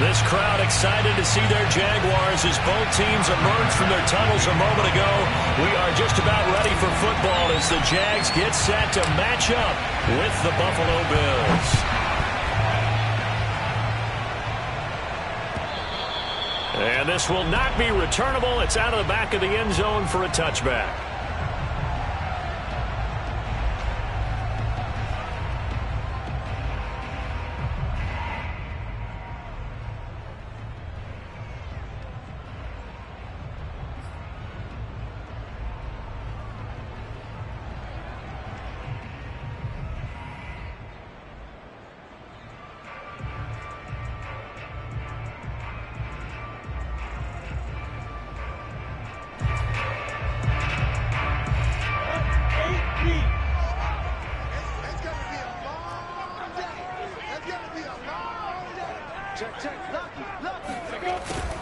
This crowd excited to see their Jaguars as both teams emerged from their tunnels a moment ago. We are just about ready for football as the Jags get set to match up with the Buffalo Bills. And this will not be returnable. It's out of the back of the end zone for a touchback.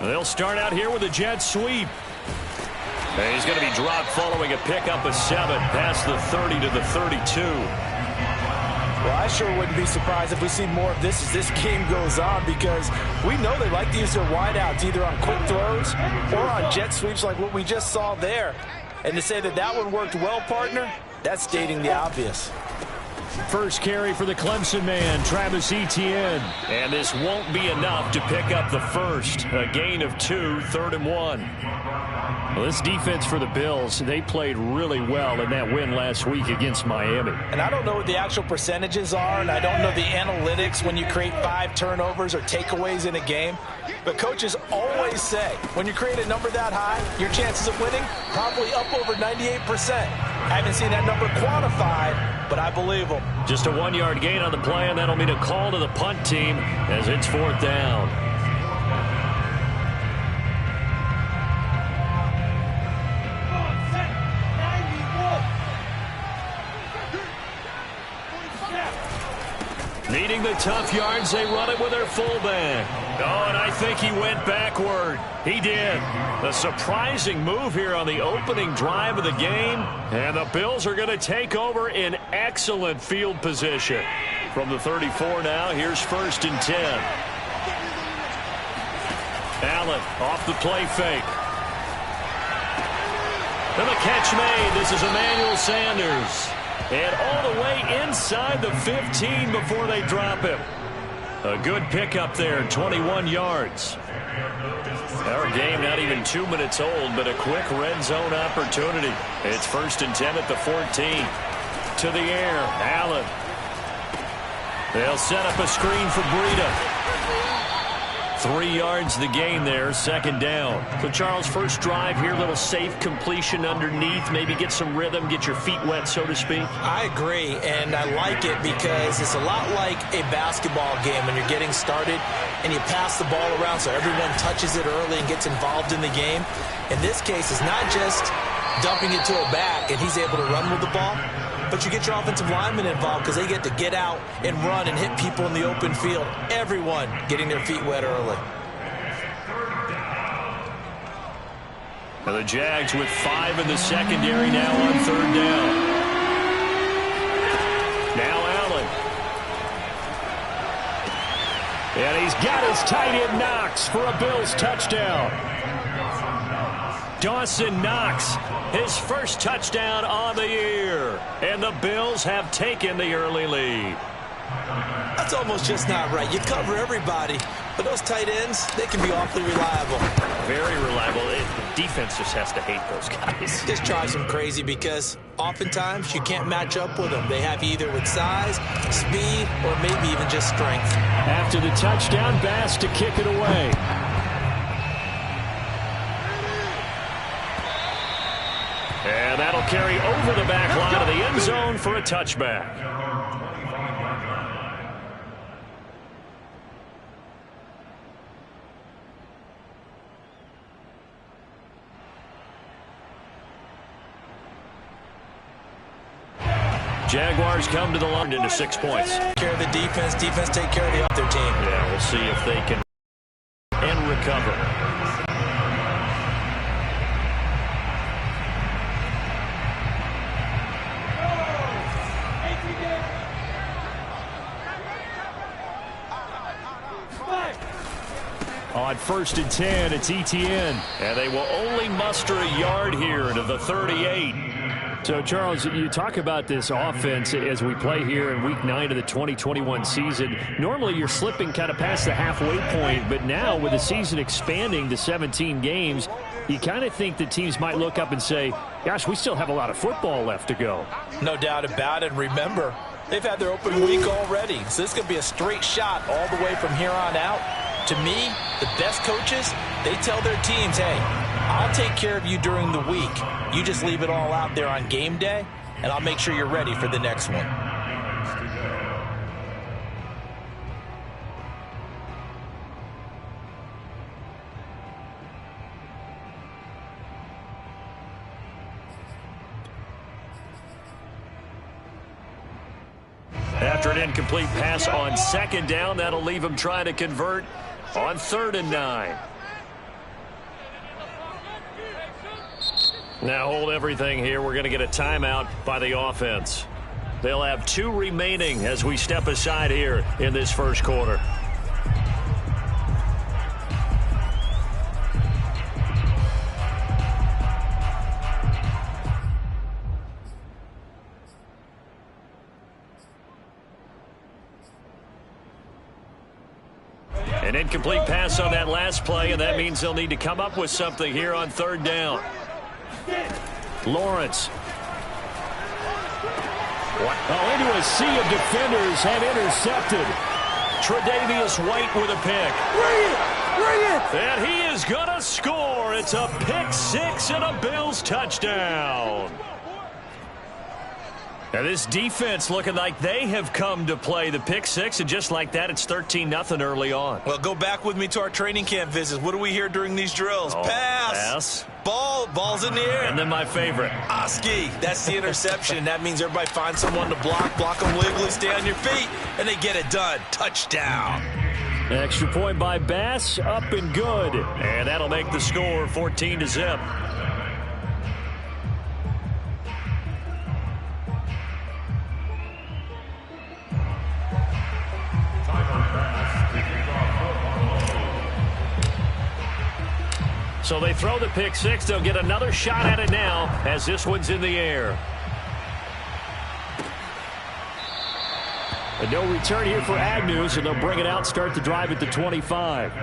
They'll start out here with a jet sweep. And he's going to be dropped following a pickup of 7 past the 30 to the 32. Well, I sure wouldn't be surprised if we see more of this as this game goes on, because we know they like to use their wideouts either on quick throws or on jet sweeps like what we just saw there. And to say that that one worked well, partner, that's stating the obvious. First carry for the Clemson man, Travis Etienne. And this won't be enough to pick up the first. A gain of 2, 3rd and 1. Well, this defense for the Bills, they played really well in that win last week against Miami. And I don't know what the actual percentages are, and I don't know the analytics when you create 5 turnovers or takeaways in a game. But coaches always say, when you create a number that high, your chances of winning probably up over 98%. I haven't seen that number quantified, but I believe them. Just a 1-yard gain on the play, and that'll mean a call to the punt team as it's 4th down. Needing the tough yards, they run it with their fullback. Oh, and I think he went backward. He did. A surprising move here on the opening drive of the game. And the Bills are going to take over in excellent field position. From the 34 now, here's 1st and 10. Allen off the play fake. And the catch made. This is Emmanuel Sanders. And all the way inside the 15 before they drop him. A good pickup there, 21 yards. Our game not even 2 minutes old, but a quick red zone opportunity. It's 1st and 10 at the 14. To the air, Allen. They'll set up a screen for Breida. 3 yards the gain there, 2nd down. So, Charles, first drive here, little safe completion underneath, maybe get some rhythm, get your feet wet, so to speak. I agree, and I like it because it's a lot like a basketball game when you're getting started and you pass the ball around so everyone touches it early and gets involved in the game. In this case, it's not just dumping it to a back and he's able to run with the ball, but you get your offensive linemen involved because they get to get out and run and hit people in the open field. Everyone getting their feet wet early. Now the Jags with 5 in the secondary now on 3rd down. Now Allen. And he's got his tight end Knox for a Bills touchdown. Dawson Knox, his first touchdown on the year. And the Bills have taken the early lead. That's almost just not right. You cover everybody, but those tight ends, they can be awfully reliable. Very reliable. The defense just has to hate those guys. This drives them crazy because oftentimes you can't match up with them. They have either with size, speed, or maybe even just strength. After the touchdown, Bass to kick it away. And that'll carry over the back line of the end zone for a touchback. Jaguars come to the line into 6 points. Take care of the defense. Defense take care of the other team. Yeah, we'll see if they can and recover. On 1st and 10, it's ETN. And they will only muster a yard here to the 38. So, Charles, you talk about this offense as we play here in Week 9 of the 2021 season. Normally, you're slipping kind of past the halfway point, but now with the season expanding to 17 games, you kind of think that teams might look up and say, gosh, we still have a lot of football left to go. No doubt about it. Remember, they've had their open week already, so this could be a straight shot all the way from here on out. To me, the best coaches, they tell their teams, hey, I'll take care of you during the week. You just leave it all out there on game day, and I'll make sure you're ready for the next one. After an incomplete pass on 2nd down, that'll leave him trying to convert on 3rd and 9. Now hold everything here. We're going to get a timeout by the offense. They'll have 2 remaining as we step aside here in this first quarter. An incomplete pass on that last play, and that means they'll need to come up with something here on 3rd down. Lawrence. Into a sea of defenders have intercepted. Tre'Davious White with a pick. Bring it! And he is going to score. It's a pick 6 and a Bills touchdown. Now this defense looking like they have come to play the pick 6, and just like that, it's 13-0 early on. Well, go back with me to our training camp visits. What do we hear during these drills? Pass. Ball's in the air. And then my favorite. Oski. That's the interception. That means everybody finds someone to block them legally, stay on your feet, and they get it done. Touchdown. Extra point by Bass, up and good. And that'll make the score 14-0. So they throw the pick 6. They'll get another shot at it now as this one's in the air. A no return here for Agnew, so they'll bring it out, start the drive at the 25.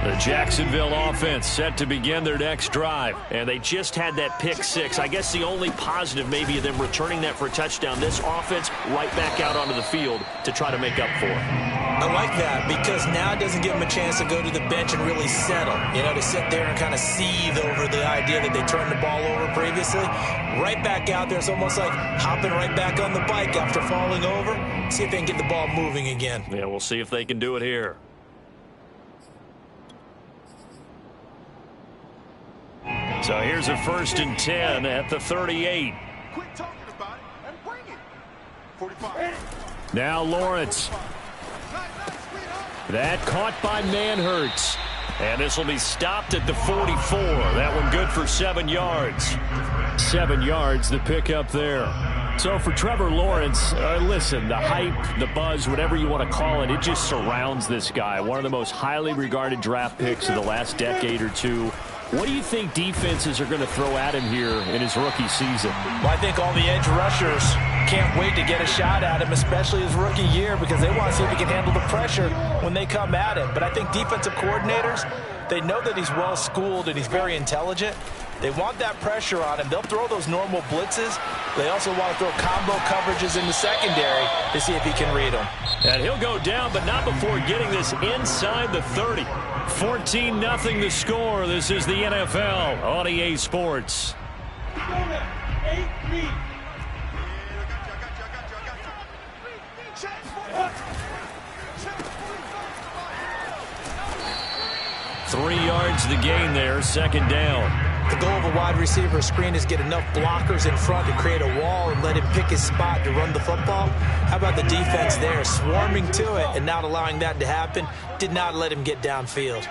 The Jacksonville offense set to begin their next drive. And they just had that pick 6. I guess the only positive maybe of them returning that for a touchdown. This offense right back out onto the field to try to make up for it. I like that because now it doesn't give them a chance to go to the bench and really settle. You know, to sit there and kind of seethe over the idea that they turned the ball over previously. Right back out there. It's almost like hopping right back on the bike after falling over. See if they can get the ball moving again. Yeah, we'll see if they can do it here. So here's a 1st and 10 at the 38. Quit talking about it and bring it. 45. Now Lawrence. That caught by Manhertz. And this will be stopped at the 44. That one good for 7 yards. 7 yards, the pickup there. So for Trevor Lawrence, listen, the hype, the buzz, whatever you want to call it, it just surrounds this guy. One of the most highly regarded draft picks of the last decade or two. What do you think defenses are going to throw at him here in his rookie season? Well, I think all the edge rushers can't wait to get a shot at him, especially his rookie year, because they want to see if he can handle the pressure when they come at him. But I think defensive coordinators, they know that he's well-schooled and he's very intelligent. They want that pressure on him. They'll throw those normal blitzes. They also want to throw combo coverages in the secondary to see if he can read them. And he'll go down, but not before getting this inside the 30. 14-0 the score. This is the NFL on EA Sports. 3 yards the gain there, 2nd down. The goal of a wide receiver screen is get enough blockers in front to create a wall and let him pick his spot to run the football. How about the defense there, swarming to it and not allowing that to happen? Did not let him get downfield.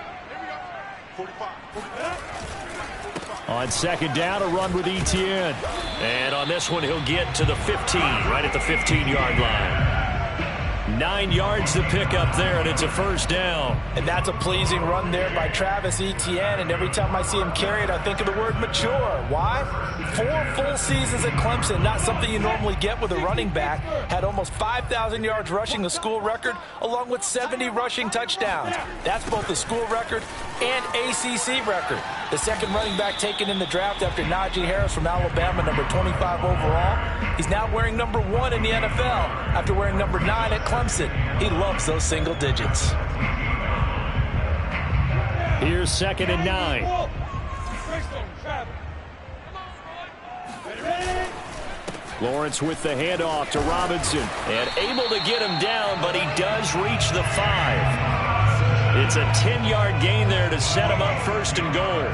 On second down, a run with Etienne. And on this one, he'll get to the 15, right at the 15-yard line. 9 yards to pick up there, and it's a first down. And that's a pleasing run there by Travis Etienne, and every time I see him carry it, I think of the word mature. Why? 4 full seasons at Clemson, not something you normally get with a running back. Had almost 5,000 yards rushing, the school record, along with 70 rushing touchdowns. That's both the school record and ACC record. The second running back taken in the draft after Najee Harris from Alabama, number 25 overall. He's now wearing number 1 in the NFL after wearing number 9 at Clemson. He loves those single digits. Here's 2nd and 9. Lawrence with the handoff to Robinson. And able to get him down, but he does reach the 5. It's a 10-yard gain there to set him up 1st and goal.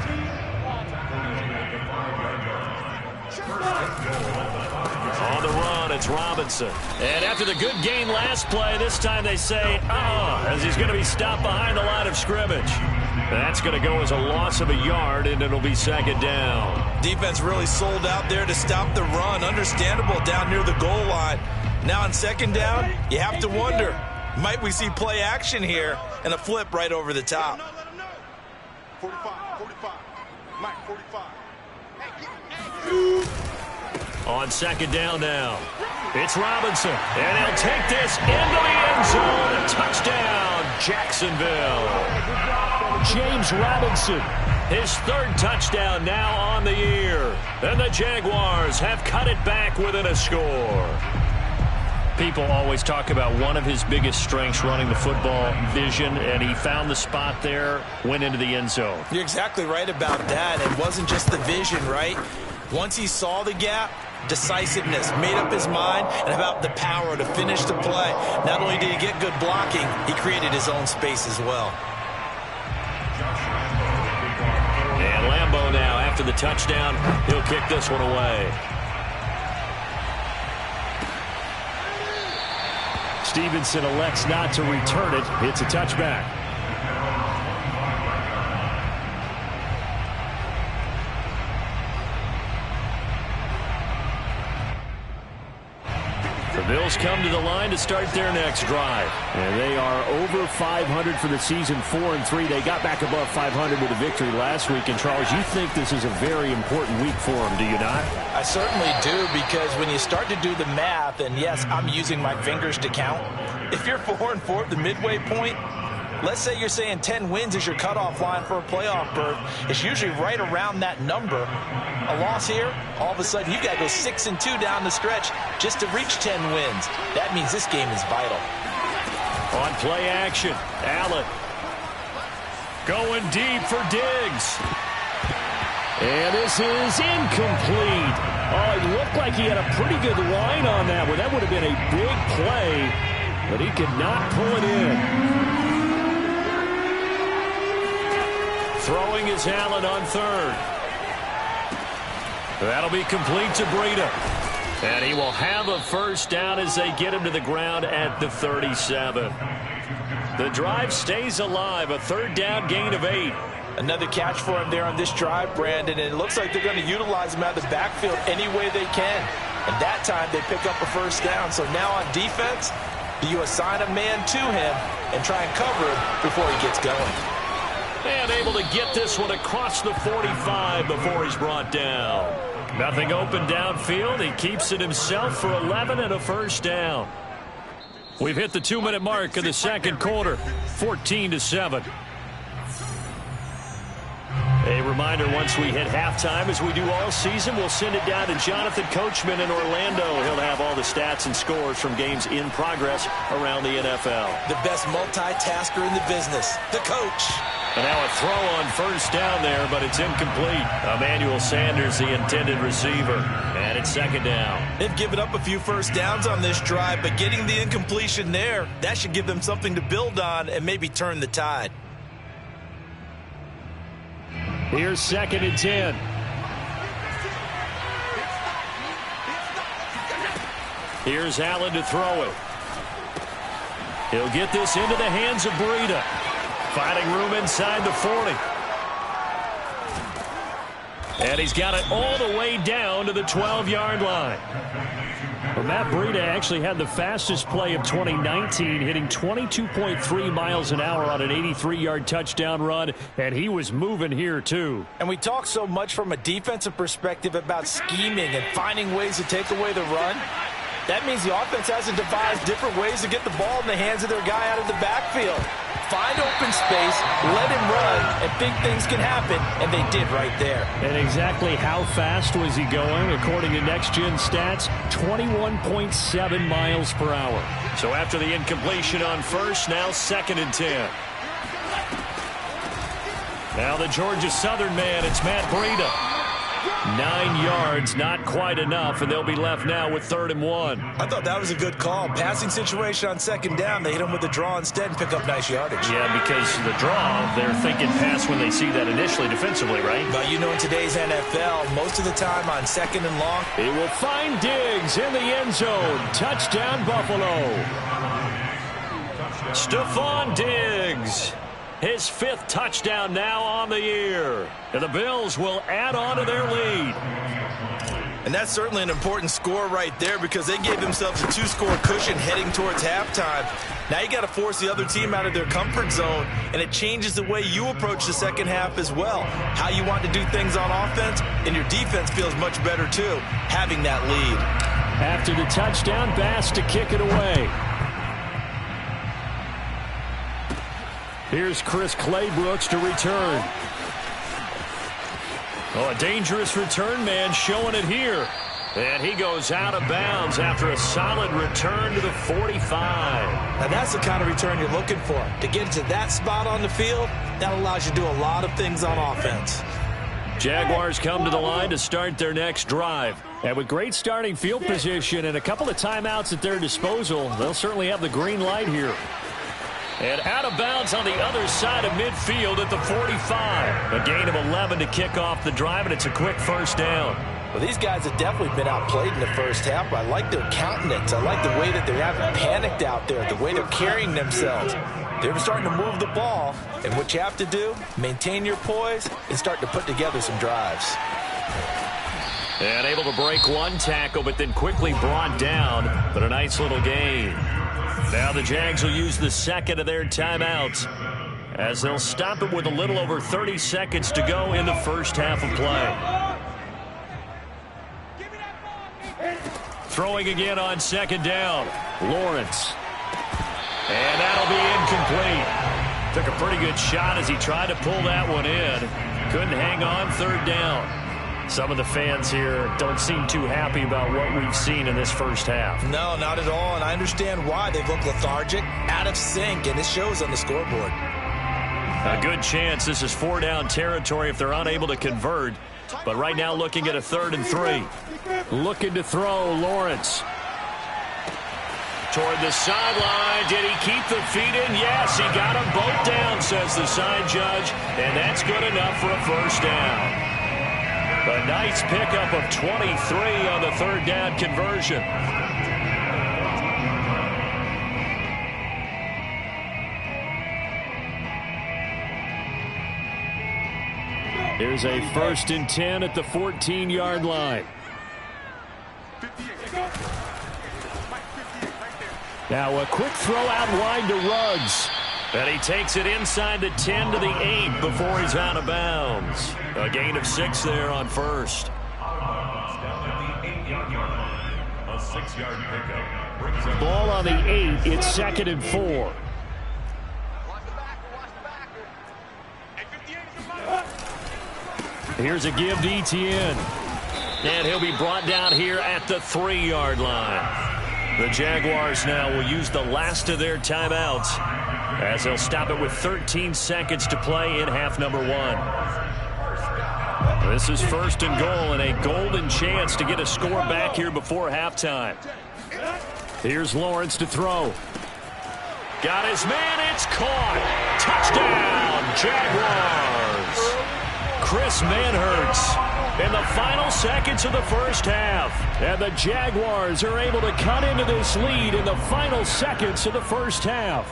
On the run, it's Robinson. And after the good gain last play, this time they say, as he's going to be stopped behind the line of scrimmage. That's going to go as a loss of a yard, and it'll be 2nd down. Defense really sold out there to stop the run. Understandable down near the goal line. Now on 2nd down, you have to wonder, might we see play action here and a flip right over the top? 45, Mike, 45. On 2nd down now, it's Robinson, and he'll take this into the end zone. Touchdown, Jacksonville. James Robinson, his 3rd touchdown now on the year. And the Jaguars have cut it back within a score. People always talk about one of his biggest strengths running the football, vision, and he found the spot there, went into the end zone. You're exactly right about that. It wasn't just the vision, right? Once he saw the gap, decisiveness, made up his mind, and about the power to finish the play. Not only did he get good blocking, he created his own space as well. And Lambeau now, after the touchdown, he'll kick this one away. Stevenson elects not to return it. It's a touchback. The Bills come to the line to start their next drive. And they are over 500 for the season, 4-3. They got back above 500 with a victory last week. And, Charles, you think this is a very important week for them, do you not? I certainly do, because when you start to do the math, and, yes, I'm using my fingers to count. If you're 4-4 at the midway point, let's say you're saying 10 wins is your cutoff line for a playoff berth. It's usually right around that number. A loss here, all of a sudden you got to go 6-2 down the stretch just to reach 10 wins. That means this game is vital. On play action, Allen going deep for Diggs. And this is incomplete. Oh, it looked like he had a pretty good line on that one. That would have been a big play, but he could not pull it in. Throwing is Allen on 3rd. That'll be complete to Breida. And he will have a first down as they get him to the ground at the 37. The drive stays alive. A 3rd down gain of 8. Another catch for him there on this drive, Brandon. And it looks like they're going to utilize him out of the backfield any way they can. And that time they pick up a first down. So now on defense, do you assign a man to him and try and cover him before he gets going? And able to get this one across the 45 before he's brought down. Nothing open downfield. He keeps it himself for 11 and a first down. We've hit the 2-minute mark of the 2nd quarter, 14-7. A reminder, once we hit halftime, as we do all season, we'll send it down to Jonathan Coachman in Orlando. He'll have all the stats and scores from games in progress around the NFL. The best multitasker in the business, the coach. And now a throw on first down there, but it's incomplete. Emmanuel Sanders, the intended receiver. And it's 2nd down. They've given up a few first downs on this drive, but getting the incompletion there, that should give them something to build on and maybe turn the tide. Here's 2nd and 10. Here's Allen to throw it. He'll get this into the hands of Breida. Finding room inside the 40. And he's got it all the way down to the 12-yard line. Well, Matt Breida actually had the fastest play of 2019, hitting 22.3 miles an hour on an 83-yard touchdown run, and he was moving here too. And we talk so much from a defensive perspective about scheming and finding ways to take away the run. That means the offense has to devise different ways to get the ball in the hands of their guy out of the backfield. Find open space, let him run, and think things can happen, and they did right there. And exactly how fast was he going? According to Next Gen Stats, 21.7 miles per hour. So after the incompletion on first, now 2nd and 10. Now the Georgia Southern man, it's Matt Breida. 9 yards, not quite enough, and they'll be left now with 3rd and 1. I thought that was a good call. Passing situation on 2nd down, they hit him with a draw instead and pick up nice yardage. Yeah, because the draw, they're thinking pass when they see that initially defensively, right? But you know, in today's NFL, most of the time on 2nd and long, he will find Diggs in the end zone. Touchdown, Buffalo. Stephon Diggs. His 5th touchdown now on the year. And the Bills will add on to their lead. And that's certainly an important score right there because they gave themselves a 2-score cushion heading towards halftime. Now you got to force the other team out of their comfort zone, and it changes the way you approach the second half as well. How you want to do things on offense, and your defense feels much better too, having that lead. After the touchdown, Bass to kick it away. Here's Chris Claybrooks to return. Oh, a dangerous return man showing it here. And he goes out of bounds after a solid return to the 45. Now that's the kind of return you're looking for. To get to that spot on the field, that allows you to do a lot of things on offense. Jaguars come to the line to start their next drive. And with great starting field position and a couple of timeouts at their disposal, they'll certainly have the green light here. And out of bounds on the other side of midfield at the 45. A gain of 11 to kick off the drive, and it's a quick 1st down. Well, these guys have definitely been outplayed in the first half. I like their countenance. I like the way that they haven't panicked out there, the way they're carrying themselves. They're starting to move the ball, and what you have to do, maintain your poise and start to put together some drives. And able to break one tackle, but then quickly brought down, but a nice little gain. Now the Jags will use the 2nd of their timeouts as they'll stop it with a little over 30 seconds to go in the first half of play. Throwing again on 2nd down. Lawrence. And that'll be incomplete. Took a pretty good shot as he tried to pull that one in. Couldn't hang on 3rd down. Some of the fans here don't seem too happy about what we've seen in this first half. No, not at all, and I understand why. They've looked lethargic, out of sync, and it shows on the scoreboard. A good chance this is 4-down territory if they're unable to convert. But right now looking at a 3rd and 3. Looking to throw, Lawrence. Toward the sideline. Did he keep the feet in? Yes, he got them both down, says the side judge. And that's good enough for a 1st down. A nice pickup of 23 on the 3rd down conversion. Here's a 1st and 10 at the 14-yard line. Now a quick throw out wide to Ruggs. And he takes it inside the 10 to the 8 before he's out of bounds. A gain of 6 there on 1st. A 6-yard pickup. Ball on the 8. It's 2nd and 4. Here's a give to Etienne. And he'll be brought down here at the 3-yard line. The Jaguars now will use the last of their timeouts as they'll stop it with 13 seconds to play in half number 1. This is 1st and goal and a golden chance to get a score back here before halftime. Here's Lawrence to throw. Got his man. It's caught. Touchdown, Jaguars. Chris Manhertz in the final seconds of the first half. And the Jaguars are able to cut into this lead in the final seconds of the first half.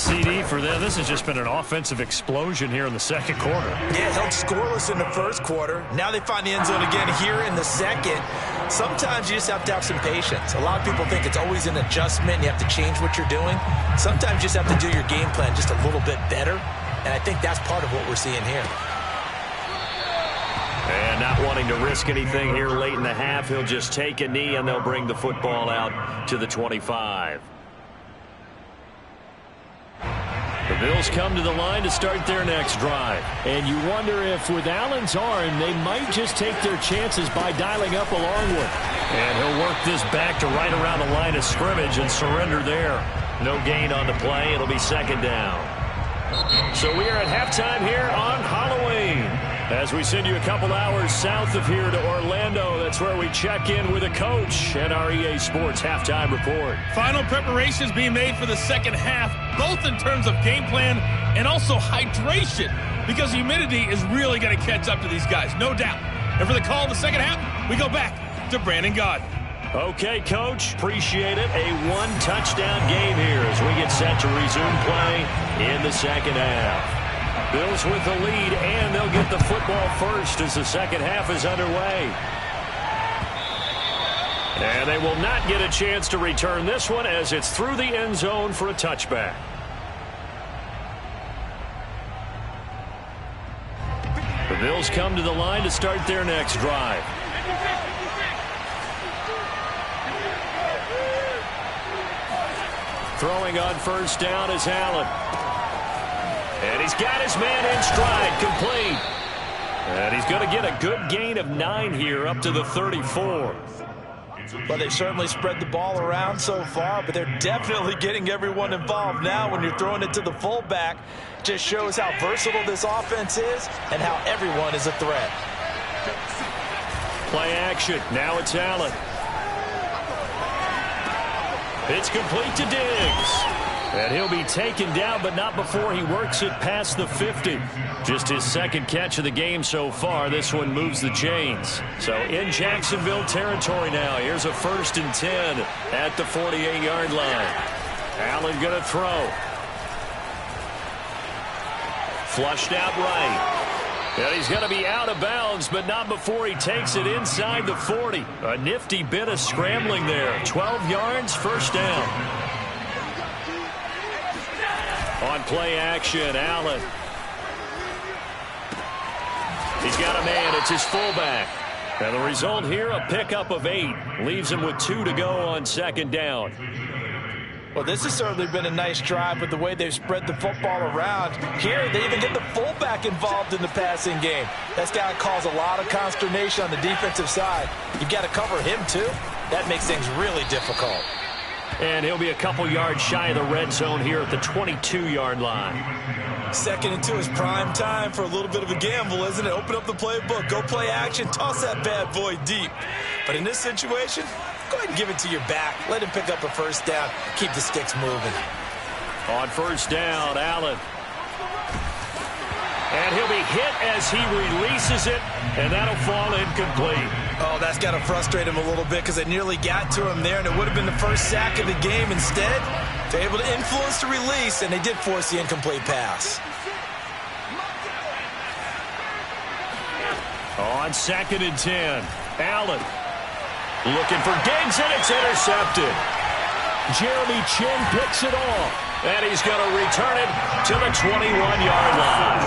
CD for them. This has just been an offensive explosion here in the second quarter. Yeah, held scoreless in the first quarter. Now they find the end zone again here in the second. Sometimes you just have to have some patience. A lot of people think it's always an adjustment. You have to change what you're doing. Sometimes you just have to do your game plan just a little bit better. And I think that's part of what we're seeing here. And not wanting to risk anything here late in the half, he'll just take a knee and they'll bring the football out to the 25. The Bills come to the line to start their next drive. And you wonder if with Allen's arm, they might just take their chances by dialing up a long one. And he'll work this back to right around the line of scrimmage and surrender there. No gain on the play. It'll be second down. So we are at halftime here on Halloween, as we send you a couple hours south of here to Orlando. That's where we check in with a coach at our EA Sports Halftime Report. Final preparations being made for the second half, both in terms of game plan and also hydration, because humidity is really going to catch up to these guys, no doubt. And for the call of the second half, we go back to Brandon Gaudin. Okay, Coach, appreciate it. A one-touchdown game here as we get set to resume play in the second half. Bills with the lead, and they'll get the football first as the second half is underway. And they will not get a chance to return this one as it's through the end zone for a touchback. The Bills come to the line to start their next drive. Throwing on first down is Allen. And he's got his man in stride, complete. And he's going to get a good gain of 9 here up to the 34. Well, they've certainly spread the ball around so far, but they're definitely getting everyone involved now when you're throwing it to the fullback. Just shows how versatile this offense is and how everyone is a threat. Play action. Now it's Allen. It's complete to Diggs. And he'll be taken down, but not before he works it past the 50. Just his second catch of the game so far. This one moves the chains. So in Jacksonville territory now. Here's a 1st and 10 at the 48-yard line. Allen going to throw. Flushed out right. And he's going to be out of bounds, but not before he takes it inside the 40. A nifty bit of scrambling there. 12 yards, first down. On play action, Allen. He's got a man. It's his fullback. And the result here, a pickup of 8. Leaves him with 2 to go on second down. Well, this has certainly been a nice drive with the way they've spread the football around. Here, they even get the fullback involved in the passing game. That's got to cause a lot of consternation on the defensive side. You've got to cover him, too. That makes things really difficult. And he'll be a couple yards shy of the red zone here at the 22-yard line. 2nd and 2 is prime time for a little bit of a gamble, isn't it? Open up the playbook, go play action, toss that bad boy deep. But in this situation, go ahead and give it to your back. Let him pick up a first down. Keep the sticks moving. On first down, Allen. And he'll be hit as he releases it, and that'll fall incomplete. Oh, that's got to frustrate him a little bit because they nearly got to him there, and it would have been the first sack of the game. Instead, they're able to influence the release, and they did force the incomplete pass. On 2nd and 10, Allen looking for Diggs, and it's intercepted. Jeremy Chin picks it off. And he's going to return it to the 21-yard line.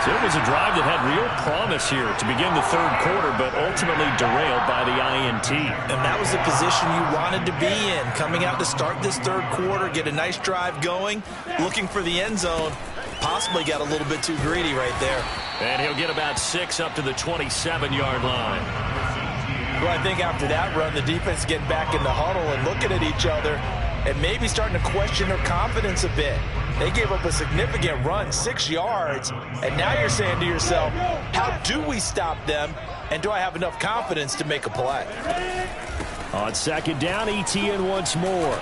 So it was a drive that had real promise here to begin the third quarter, but ultimately derailed by the INT. And that was the position you wanted to be in. Coming out to start this third quarter, get a nice drive going, looking for the end zone. Possibly got a little bit too greedy right there. And he'll get about 6 up to the 27-yard line. Well, I think after that run, the defense getting back in the huddle and looking at each other and maybe starting to question their confidence a bit. They gave up a significant run, 6 yards, and now you're saying to yourself, how do we stop them, and do I have enough confidence to make a play? On 2nd down, ETN once more.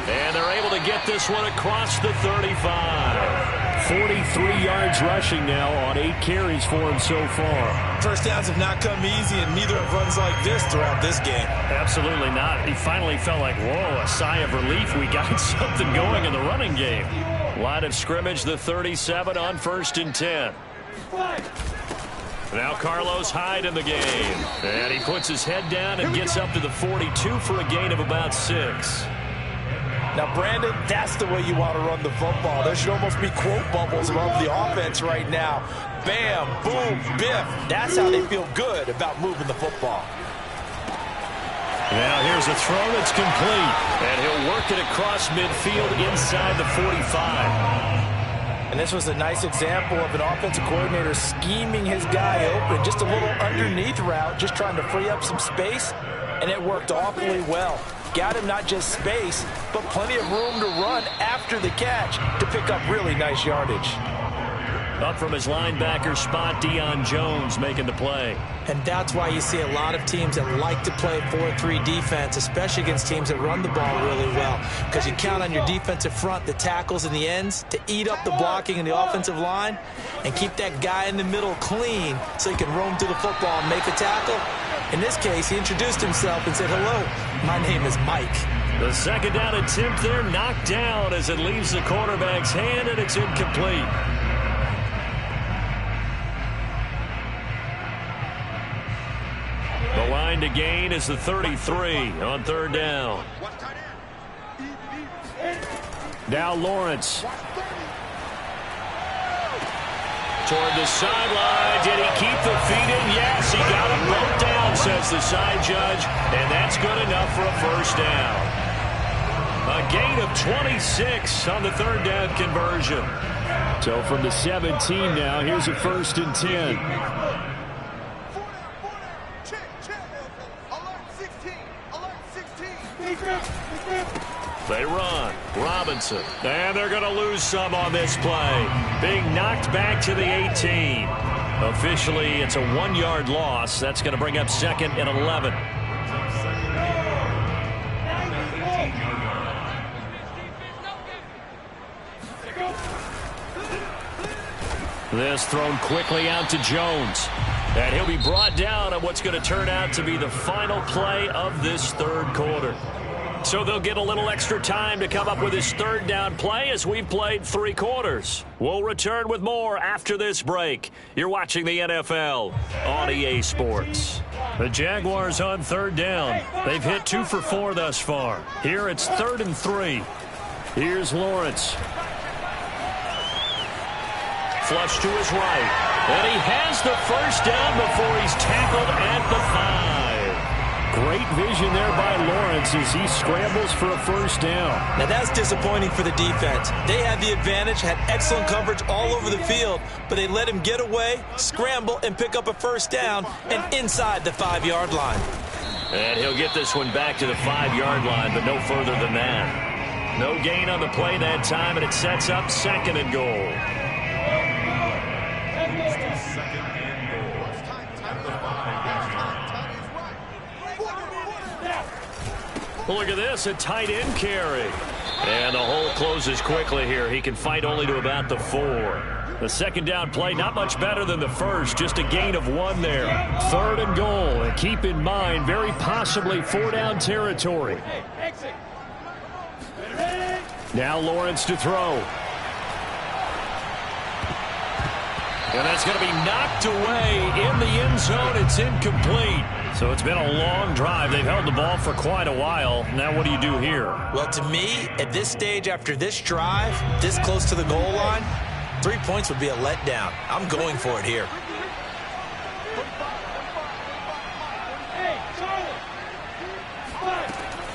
And they're able to get this one across the 35. 43 yards rushing now on 8 carries for him so far. First downs have not come easy, and neither have runs like this throughout this game. Absolutely not. He finally felt like, whoa, a sigh of relief. We got something going in the running game. Line of scrimmage, the 37 on 1st and 10. Now Carlos Hyde in the game. And he puts his head down and gets up to the 42 for a gain of about 6. Now, Brandon, that's the way you want to run the football. There should almost be quote bubbles above the offense right now. Bam, boom, biff. That's how they feel good about moving the football. Now here's a throw that's complete. And he'll work it across midfield inside the 45. And this was a nice example of an offensive coordinator scheming his guy open. Just a little underneath route, just trying to free up some space. And it worked awfully well. Got him not just space, but plenty of room to run after the catch to pick up really nice yardage. Up from his linebacker spot, Deion Jones making the play. And that's why you see a lot of teams that like to play 4-3 defense, especially against teams that run the ball really well. Because you count on your defensive front, the tackles and the ends, to eat up the blocking in the offensive line and keep that guy in the middle clean so he can roam through the football and make a tackle. In this case, he introduced himself and said, hello, my name is Mike. The second down attempt there knocked down as it leaves the quarterback's hand, and it's incomplete. The line to gain is the 33 on 3rd down. Now Lawrence. Toward the sideline. Did he keep the feet in? Yes, he got him both down, says the side judge, and that's good enough for a 1st down. A gain of 26 on the 3rd down conversion. So from the 17 now, here's a 1st and 10. They run. Robinson. And they're going to lose some on this play. Being knocked back to the 18. Officially, it's a 1-yard loss. That's going to bring up 2nd and 11. This thrown quickly out to Jones. And he'll be brought down on what's going to turn out to be the final play of this 3rd quarter. So they'll get a little extra time to come up with his 3rd down play as we've played 3 quarters. We'll return with more after this break. You're watching the NFL on EA Sports. The Jaguars on 3rd down. They've hit 2 for 4 thus far. Here it's 3rd and 3. Here's Lawrence. Flush to his right. And he has the 1st down before he's tackled at the 5. Great vision there by Lawrence as he scrambles for a 1st down. Now that's disappointing for the defense. They had the advantage, had excellent coverage all over the field, but they let him get away, scramble, and pick up a 1st down and inside the 5-yard line. And he'll get this one back to the 5-yard line, but no further than that. No gain on the play that time, and it sets up 2nd and goal. Look at this, a tight end carry. And the hole closes quickly here. He can fight only to about the 4. The 2nd down play, not much better than the 1st, just a gain of 1 there. 3rd and goal, and keep in mind, very possibly 4-down territory. Now Lawrence to throw. And that's going to be knocked away in the end zone. It's incomplete. So it's been a long drive. They've held the ball for quite a while. Now what do you do here? Well, to me, at this stage, after this drive, this close to the goal line, 3 points would be a letdown. I'm going for it here.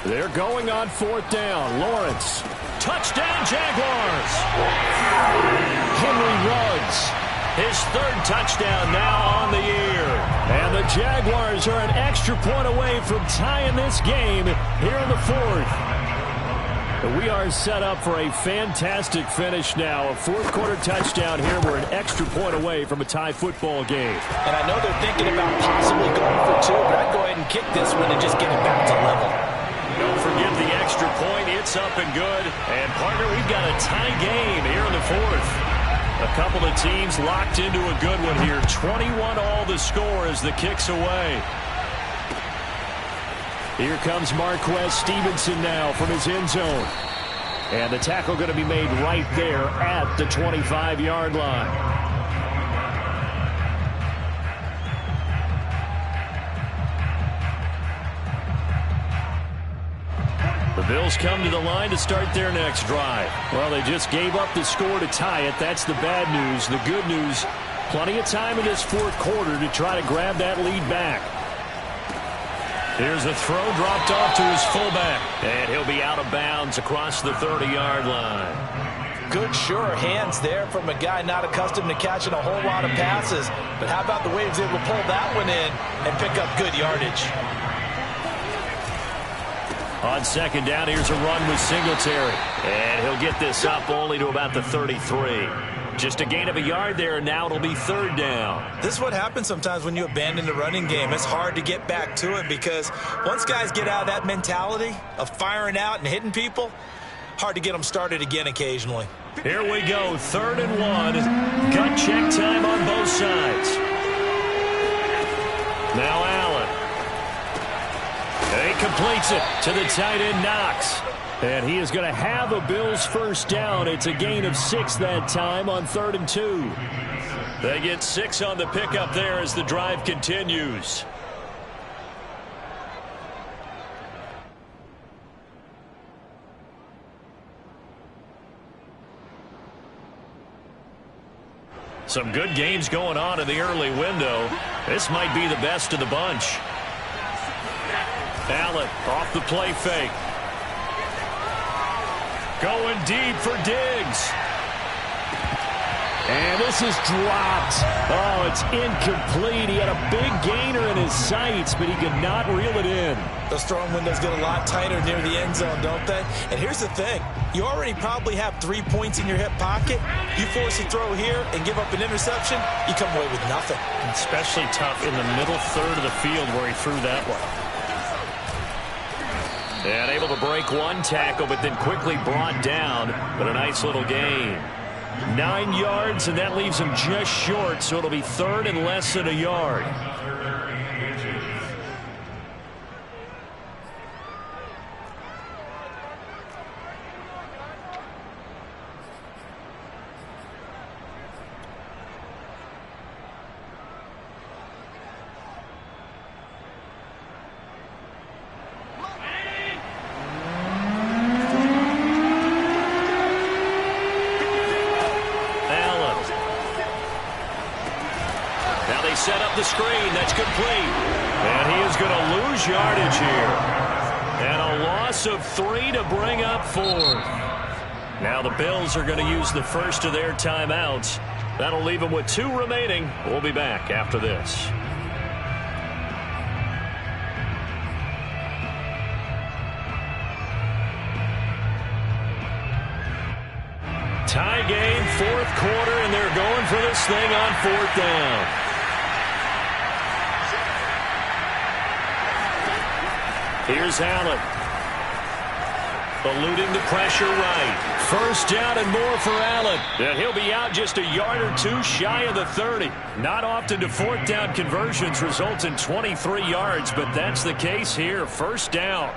They're going on 4th down. Lawrence. Touchdown, Jaguars. Henry Ruggs. His 3rd touchdown now on the year. And the Jaguars are an extra point away from tying this game here in the 4th. We are set up for a fantastic finish now. A 4th quarter touchdown here. We're an extra point away from a tie football game. And I know they're thinking about possibly going for 2, but I'd go ahead and kick this one and just get it back to level. Don't forget the extra point. It's up and good. And, partner, we've got a tie game here in the 4th. A couple of teams locked into a good one here. 21 all the score as the kick's away. Here comes Marquez Stevenson now from his end zone. And the tackle going to be made right there at the 25-yard line. The Bills come to the line to start their next drive. Well, they just gave up the score to tie it. That's the bad news. The good news, plenty of time in this fourth quarter to try to grab that lead back. Here's a throw dropped off to his fullback. And he'll be out of bounds across the 30-yard line. Good, sure hands there from a guy not accustomed to catching a whole lot of passes. But how about the way he was able to pull that one in and pick up good yardage? On second down, here's a run with Singletary. And he'll get this up only to about the 33. Just a gain of a yard there, and now it'll be third down. This is what happens sometimes when you abandon the running game. It's hard to get back to it because once guys get out of that mentality of firing out and hitting people, hard to get them started again occasionally. Here we go, 3rd and 1. Gut check time on both sides. Now Allen. He completes it to the tight end, Knox. And he is going to have a Bills first down. It's a gain of 6 that time on 3rd and 2. They get 6 on the pickup there as the drive continues. Some good games going on in the early window. This might be the best of the bunch. Allen off the play fake. Going deep for Diggs. And this is dropped. Oh, it's incomplete. He had a big gainer in his sights, but he could not reel it in. Those throwing windows get a lot tighter near the end zone, don't they? And here's the thing. You already probably have 3 points in your hip pocket. You force a throw here and give up an interception, you come away with nothing. Especially tough in the middle third of the field where he threw that one. And able to break one tackle, but then quickly brought down. But a nice little gain. 9 yards, and that leaves him just short, so it'll be 3rd and less than a yard. Set up the screen. That's complete. And he is going to lose yardage here. And a loss of 3 to bring up 4th. Now the Bills are going to use the first of their timeouts. That'll leave them with 2 remaining. We'll be back after this. Tie game, 4th quarter, and they're going for this thing on 4th down. Here's Allen. Eluding the pressure right. First down and more for Allen. And he'll be out just a yard or 2 shy of the 30. Not often do 4th down conversions result in 23 yards, but that's the case here. First down.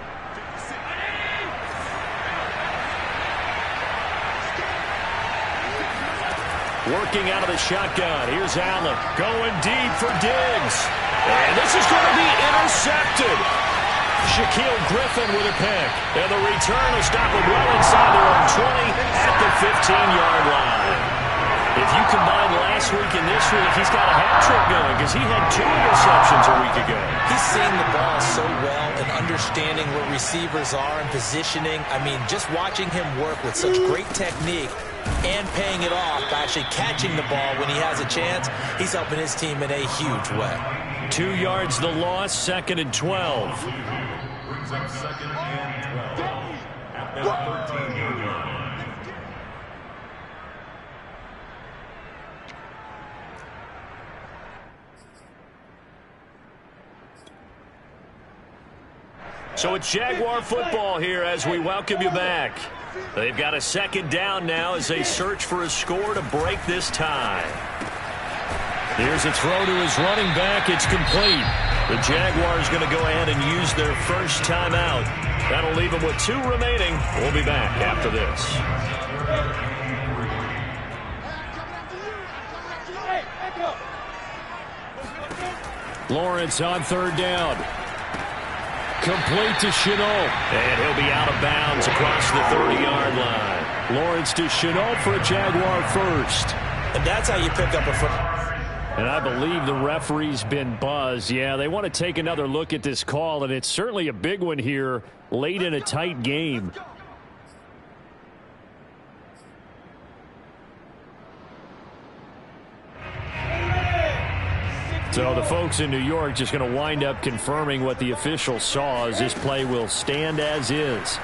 Working out of the shotgun. Here's Allen. Going deep for Diggs. And this is going to be intercepted. Shaquille Griffin with a pick. And the return will stop him well inside their own 20 at the 15-yard line. If you combine last week and this week, he's got a hat trick going because he had 2 interceptions a week ago. He's seeing the ball so well and understanding where receivers are and positioning. I mean, just watching him work with such great technique and paying it off by actually catching the ball when he has a chance, he's helping his team in a huge way. 2 yards the loss, 2nd and 12. Brings up 2nd and 12 at their 13-yard line. So it's Jaguar football here as we welcome you back. They've got a second down now as they search for a score to break this tie. Here's a throw to his running back. It's complete. The Jaguars going to go ahead and use their first timeout. That'll leave them with 2 remaining. We'll be back after this. Lawrence on third down. Complete to Chenault. And he'll be out of bounds across the 30-yard line. Lawrence to Chenault for a Jaguar first. And that's how you pick up a first. And I believe the referee's been buzzed. Yeah, they want to take another look at this call, and it's certainly a big one here late in a tight game. So the folks in New York just going to wind up confirming what the official saw, as this play will stand as is.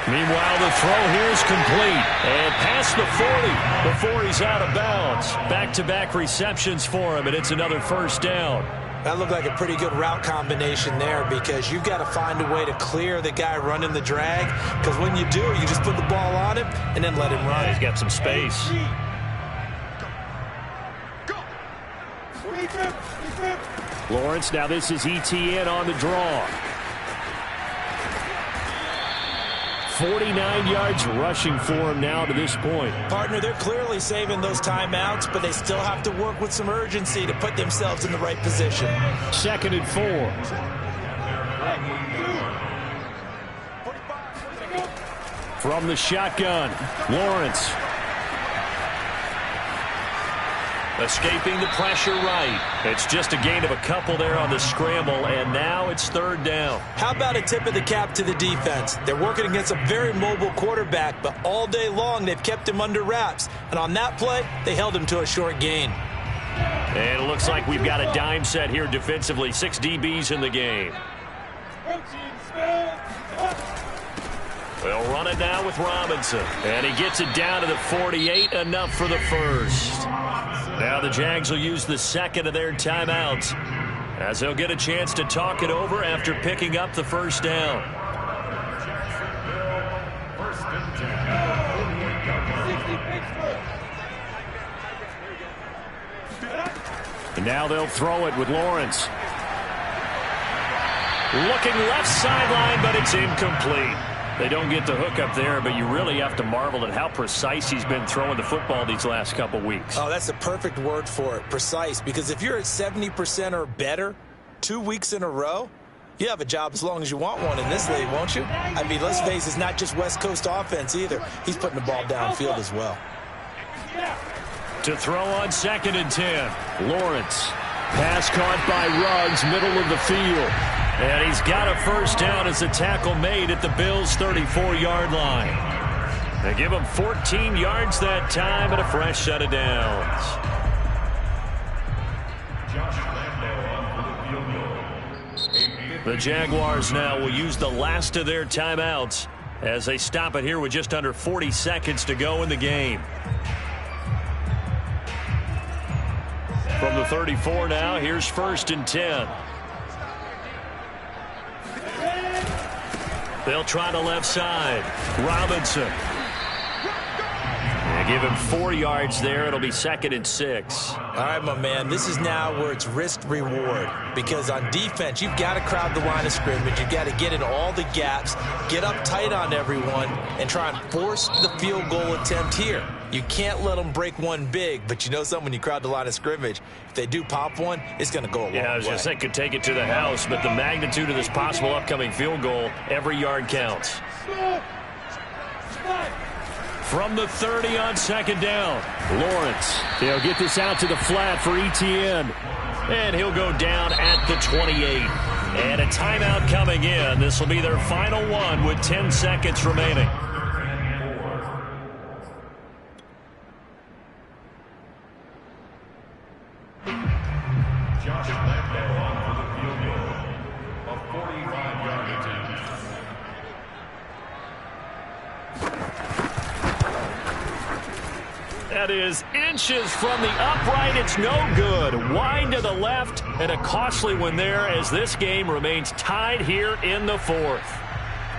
Meanwhile, the throw here is complete. And past the 40 before he's out of bounds. Back-to-back receptions for him, and it's another first down. That looked like a pretty good route combination there, because you've got to find a way to clear the guy running the drag. Because when you do, you just put the ball on him and then let him run. Yeah, he's got some space. Lawrence, now this is ETN on the draw. 49 yards rushing for him now to this point. Partner, they're clearly saving those timeouts, but they still have to work with some urgency to put themselves in the right position. 2nd and 4. From the shotgun, Lawrence. Escaping the pressure right. It's just a gain of a couple there on the scramble, and now it's 3rd down. How about a tip of the cap to the defense? They're working against a very mobile quarterback, but all day long they've kept him under wraps. And on that play, they held him to a short gain. And it looks like we've got a dime set here defensively. 6 DBs in the game. They'll run it now with Robinson. And he gets it down to the 48, enough for the first. Now the Jags will use the second of their timeouts, as they'll get a chance to talk it over after picking up the first down. And now they'll throw it with Lawrence. Looking left sideline, but it's incomplete. They don't get the hook up there, but you really have to marvel at how precise he's been throwing the football these last couple weeks. Oh, that's the perfect word for it, precise. Because if you're at 70% or better 2 weeks in a row, you have a job as long as you want one in this league, won't you? I mean, let's face it, it's not just West Coast offense either. He's putting the ball downfield as well. To throw on 2nd and 10. Lawrence. Pass caught by Ruggs, middle of the field. And he's got a first down as the tackle made at the Bills' 34-yard line. They give him 14 yards that time and a fresh set of downs. The Jaguars now will use the last of their timeouts as they stop it here with just under 40 seconds to go in the game. From the 34 now, here's 1st and 10. They'll try the left side. Robinson. They give him 4 yards there. It'll be 2nd and 6. All right, my man, this is now where it's risk-reward. Because on defense, you've got to crowd the line of scrimmage. You've got to get in all the gaps, get up tight on everyone, and try and force the field goal attempt here. You can't let them break one big, but you know something, when you crowd the line of scrimmage, if they do pop one, it's going to go a long way. Yeah, I was going to say, could take it to the house, but the magnitude of this possible upcoming field goal, every yard counts. From the 30 on 2nd down, Lawrence. They'll get this out to the flat for ETN. And he'll go down at the 28. And a timeout coming in. This will be their final one with 10 seconds remaining. That is inches from the upright. It's no good. Wide to the left, and a costly one there as this game remains tied here in the 4th.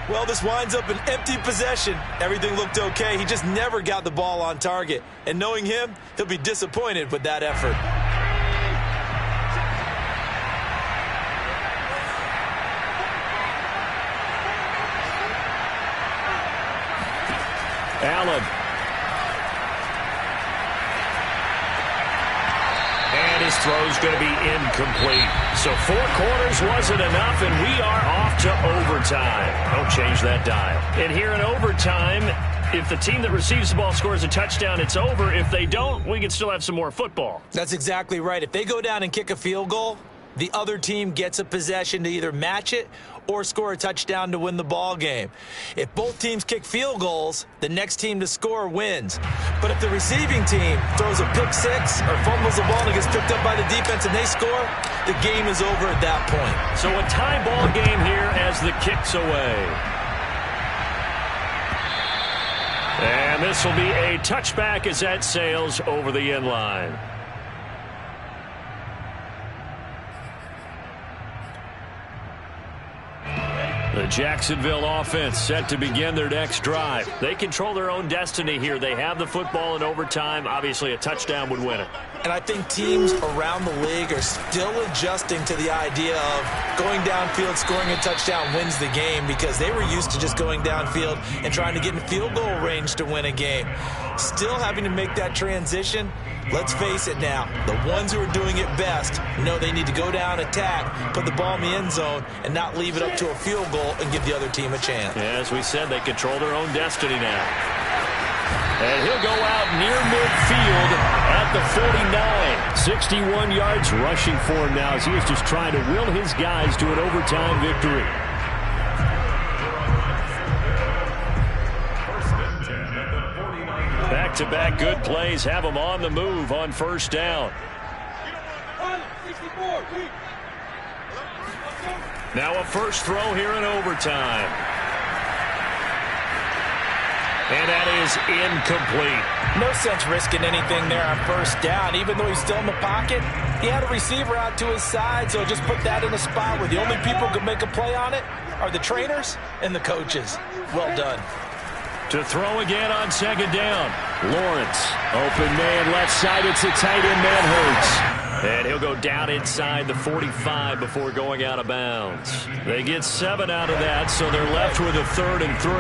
Well, this winds up an empty possession. Everything looked okay. He just never got the ball on target. And knowing him, he'll be disappointed with that effort. Allen. And his throw's going to be incomplete. So 4 quarters wasn't enough, and we are off to overtime. Don't change that dial. And here in overtime, if the team that receives the ball scores a touchdown, it's over. If they don't, we can still have some more football. That's exactly right. If they go down and kick a field goal, the other team gets a possession to either match it or score a touchdown to win the ball game. If both teams kick field goals, the next team to score wins. But if the receiving team throws a pick six or fumbles the ball and it gets picked up by the defense and they score, the game is over at that point. So a tie ball game here as the kick's away. And this will be a touchback as that sails over the end line. The Jacksonville offense set to begin their next drive. They control their own destiny here. They have the football in overtime. Obviously, a touchdown would win it. And I think teams around the league are still adjusting to the idea of going downfield, scoring a touchdown wins the game, because they were used to just going downfield and trying to get in field goal range to win a game. Still having to make that transition. Let's face it now, the ones who are doing it best know they need to go down, attack, put the ball in the end zone, and not leave it up to a field goal and give the other team a chance. As we said, they control their own destiny now. And he'll go out near midfield at the 49. 61 yards rushing for him now as he is just trying to will his guys to an overtime victory. Back-to-back good plays have them on the move on first down. Now a first throw here in overtime. And that is incomplete. No sense risking anything there on first down. Even though he's still in the pocket, he had a receiver out to his side, so just put that in a spot where the only people who can make a play on it are the trainers and the coaches. Well done. To throw again on second down. Lawrence, open man left side. It's a tight end man, Hurts. And he'll go down inside the 45 before going out of bounds. They get 7 out of that, so they're left with a 3rd and 3.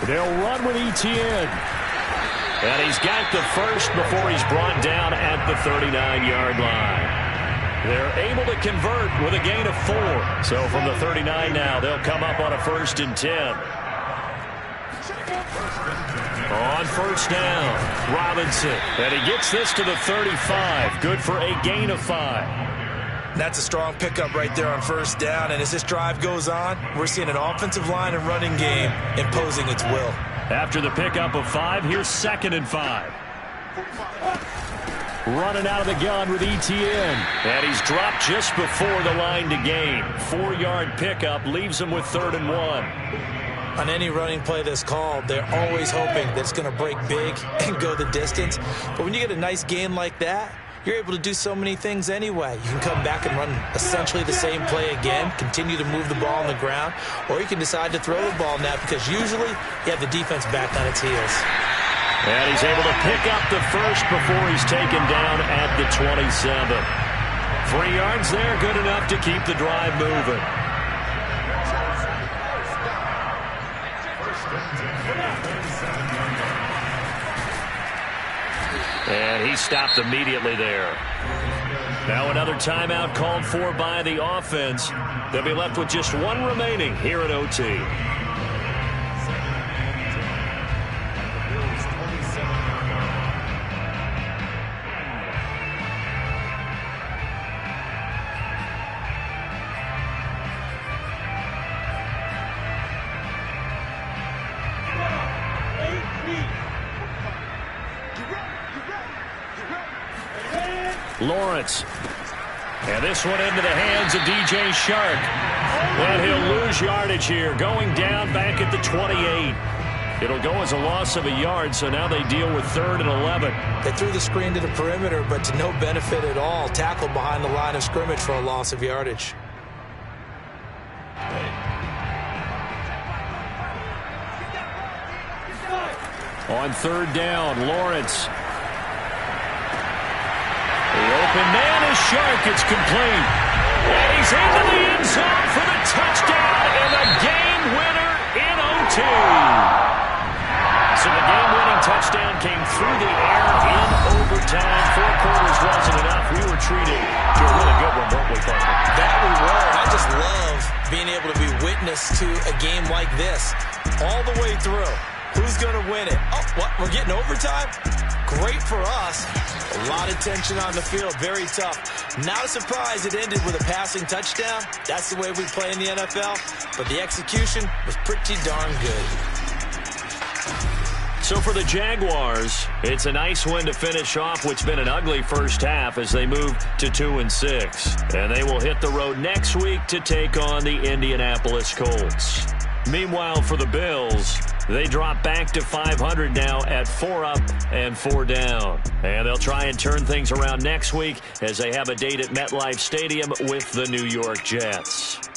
They'll run with Etienne. And he's got the first before he's brought down at the 39-yard line. They're able to convert with a gain of 4. So from the 39 now, they'll come up on a 1st and 10. On first down, Robinson. And he gets this to the 35. Good for a gain of 5. That's a strong pickup right there on first down. And as this drive goes on, we're seeing an offensive line and running game imposing its will. After the pickup of 5, here's 2nd and 5. Running out of the gun with Etienne. And he's dropped just before the line to gain. 4-yard pickup leaves him with 3rd and 1. On any running play that's called, they're always hoping that it's going to break big and go the distance. But when you get a nice gain like that, you're able to do so many things anyway. You can come back and run essentially the same play again, continue to move the ball on the ground, or you can decide to throw the ball now because usually you have the defense back on its heels. And he's able to pick up the first before he's taken down at the 27. 3 yards there, good enough to keep the drive moving. And he stopped immediately there. Now another timeout called for by the offense. They'll be left with just 1 remaining here at OT. Lawrence. And this one into the hands of DJ Shark. And he'll lose yardage here, going down back at the 28. It'll go as a loss of a yard, so now they deal with 3rd and 11. They threw the screen to the perimeter, but to no benefit at all. Tackled behind the line of scrimmage for a loss of yardage. On 3rd down, Lawrence. The open man is Shark. It's complete. And he's into the end zone for the touchdown and the game winner in OT. So the game-winning touchdown came through the air in overtime. 4 quarters wasn't enough. We were treated to a really good one, weren't we, Parker? That we were. I just love being able to be witness to a game like this all the way through. Who's going to win it? Oh, what? We're getting overtime? Great for us. A lot of tension on the field. Very tough. Not a surprise it ended with a passing touchdown. That's the way we play in the NFL. But the execution was pretty darn good. So for the Jaguars, it's a nice win to finish off what's been an ugly first half as they move to 2-6. And they will hit the road next week to take on the Indianapolis Colts. Meanwhile, for the Bills, they drop back to 500 now at 4 up and 4 down. And they'll try and turn things around next week as they have a date at MetLife Stadium with the New York Jets.